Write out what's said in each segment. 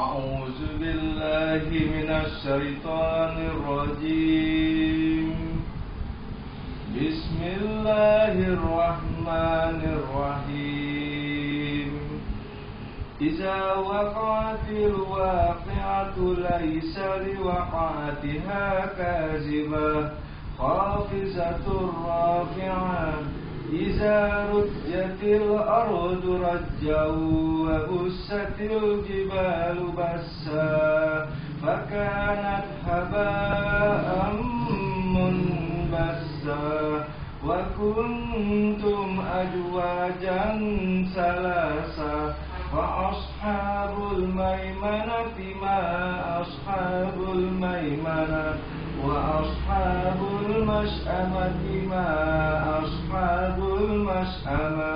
أعوذ بالله من الشيطان الرجيم. بسم الله الرحمن الرحيم. إذا وقعت الواقعة ليس لوقعتها كاذبة خافضة رافعة إذا رجت الأرض رجا وبست الجبال بسا فكانت هباء منبثا وكنتم أزواجا ثلاثا فأصحاب الميمنة ما أصحاب الميمنة وأصحاب المشأمة ما أصحاب المشأمة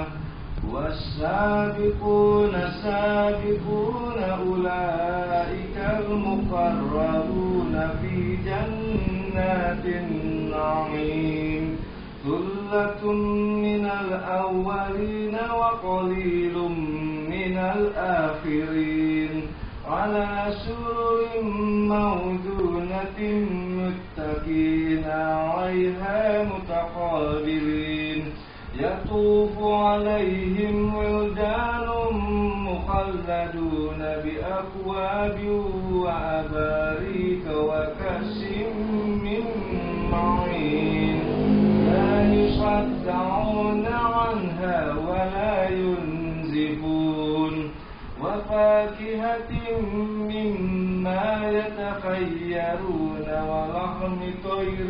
والسابقون السابقون أولئك المقربون في جنات النعيم ثلة من الأولين وقليل من الآخرين على سرر موضونة متكئين عليها متقابلين يطوف عليهم ولدان مخلدون بأكواب وأباريك وكأس من معين لا يصدعون عنها ولا ينزفون وفاكهة مما يتخيرون ولحم طير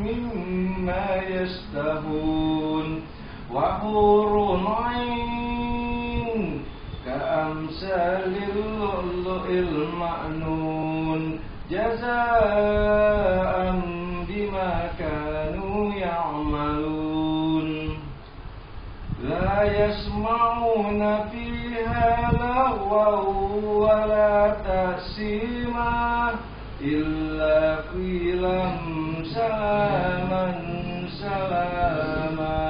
مما يشتهون وحور عين كأمثال اللؤلؤ المكنون جزاء بما كانوا يعملون لا يسمعون فيها لغوا ولا تأثيما إلا قيلا سلاما سلاما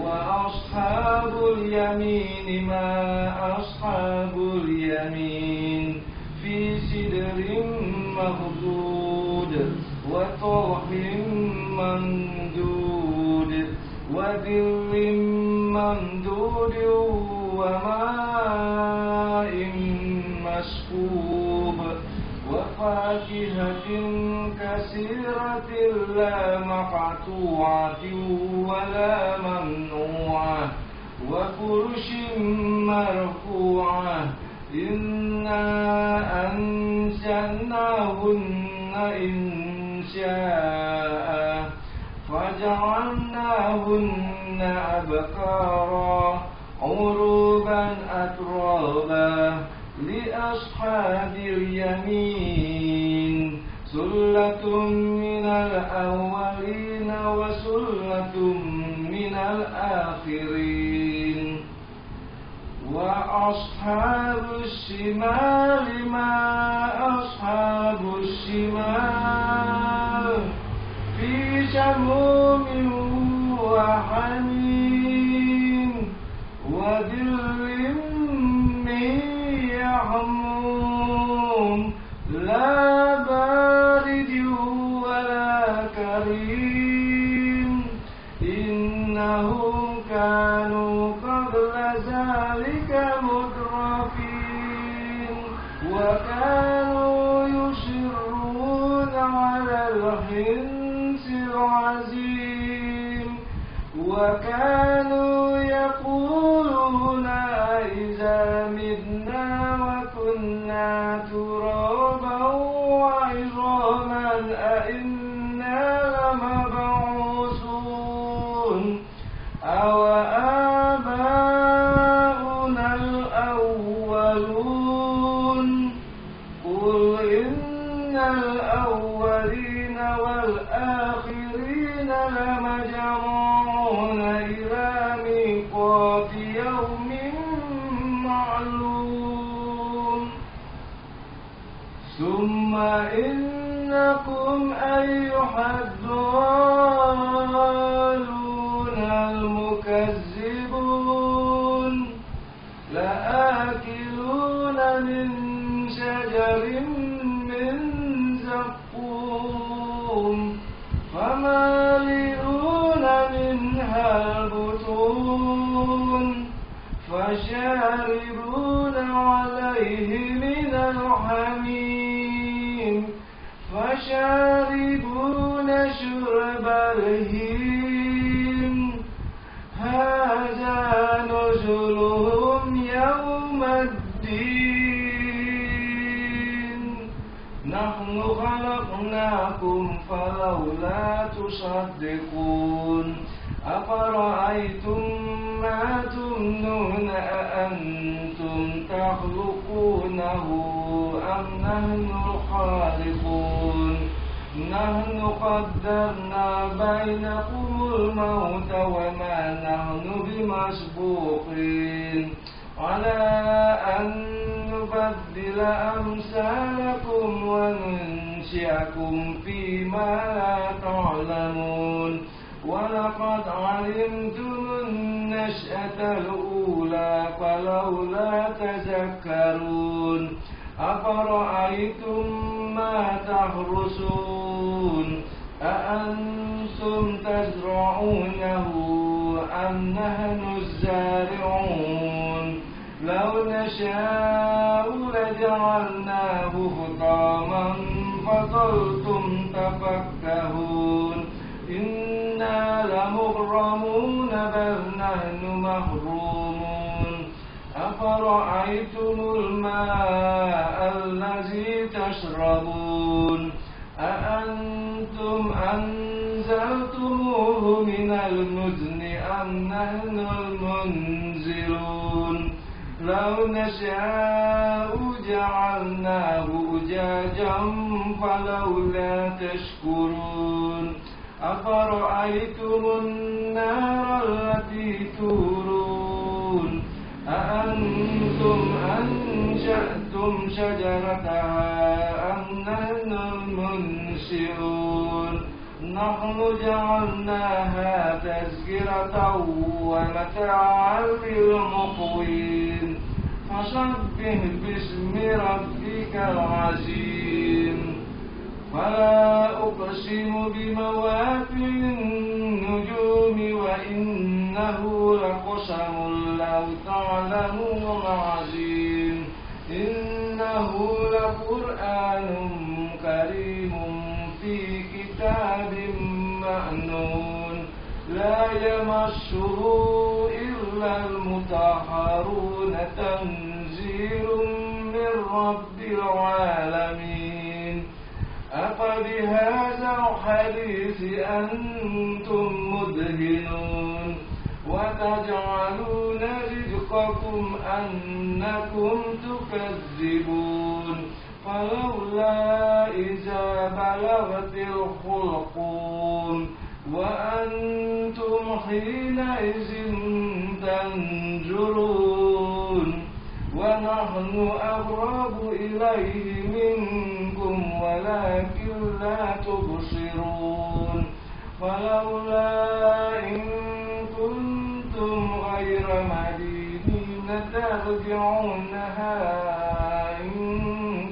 وأصحاب اليمين ما أصحاب اليمين في سدر مخضود وطلح ممدود وظل ممدود وماء مسكوب وفاكهة كثيرة لا مقطوعة ولا ممنوعة وفرش مرفوعة إنا أنشأناهن إنشاء فجعلناهن أبكارا عربا أترابا لأصحاب اليمين ثلة من الأولين وثلة من الآخرين وأصحاب الشمال ما أصحاب الشمال في سموم وحميم وظل من يحموم لا بارد ولا كريم إنهم كانوا قبل ذلك مترفين وكانوا يصرون على الحنث العظيم وكانوا يقولون إذا متنا وكنا ترابا وعظاما أئنا لمبعوثون أو آباؤنا الأولون قل إن الأولين والآخرين لمجموعون إلى ميقات يوم معلوم ثم إنكم أيها الضالون المكذبون لآكلون من الزقوم فمالئون منها البطون فشاربون عليه من الحميم فشاربون شرب الهيم هذا نزلهم يوم الدين نحن خلقناكم فلولا تصدقون أفرأيتم ما تمنون أأنتم تخلقونه أم نحن الخالقون نحن قدرنا بينكم الموت وما نحن بمسبوقين على أن نبدل أمثالكم وننشئكم فيما لا تعلمون ولقد علمتم النشأة الأولى فلولا تذكرون أفرأيتم ما تحرثون أأنتم تزرعونه أم نحن الزارعون لو نشاء لجعلناه حطاما فظلتم تفكهون إنا لمغرمون بل نحن محرومون أفرأيتم الماء الذي تشربون أأنتم أنزلتموه من المزن أم نحن المنزلون لو نشاء جعلناه أجاجا فلولا تشكرون أفرأيتم النار التي تورون أأنتم أنشأتم شجرتها أم نحن المنشئون نحن جعلناها تذكرة ومتاعا للمقوين فسبح باسم ربك العظيم فلا أقسم بمواقع النجوم وإنه لقسم لو تعلمون عظيم إنه لقرآن كريم في كتاب مكنون لا يمسه إلا المطهرون تنزيل من رب العالمين أفبهذا الحديث أنتم مدهنون وتجعلون رزقكم أنكم تكذبون فلولا إذا بلغت الحلقوم وأنتم حينئذ تنظرون ونحن أقرب إليه منكم ولكن لا تبصرون فلولا إن كنتم غير مدينين ترجعونها إن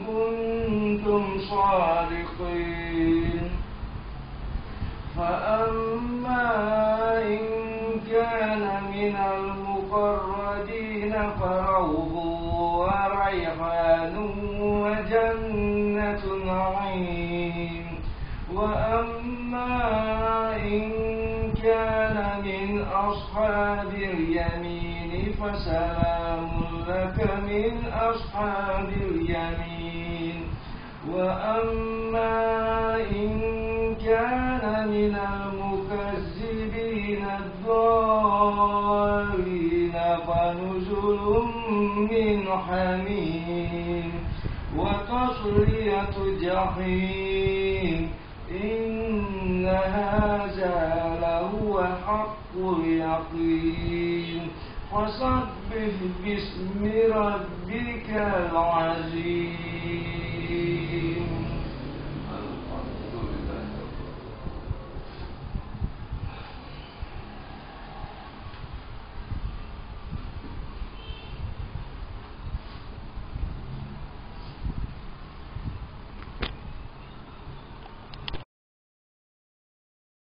كنتم صادقين فأما إن كان من المقربين فروح وريحان وجنة نعيم وأما إن كان من أصحاب اليمين فسلام لك من أصحاب اليمين وأما إن كان من المكذبين الضالين فنزل من حميم وتصلية جحيم إن هذا لهو حق اليقين فسبح باسم ربك العظيم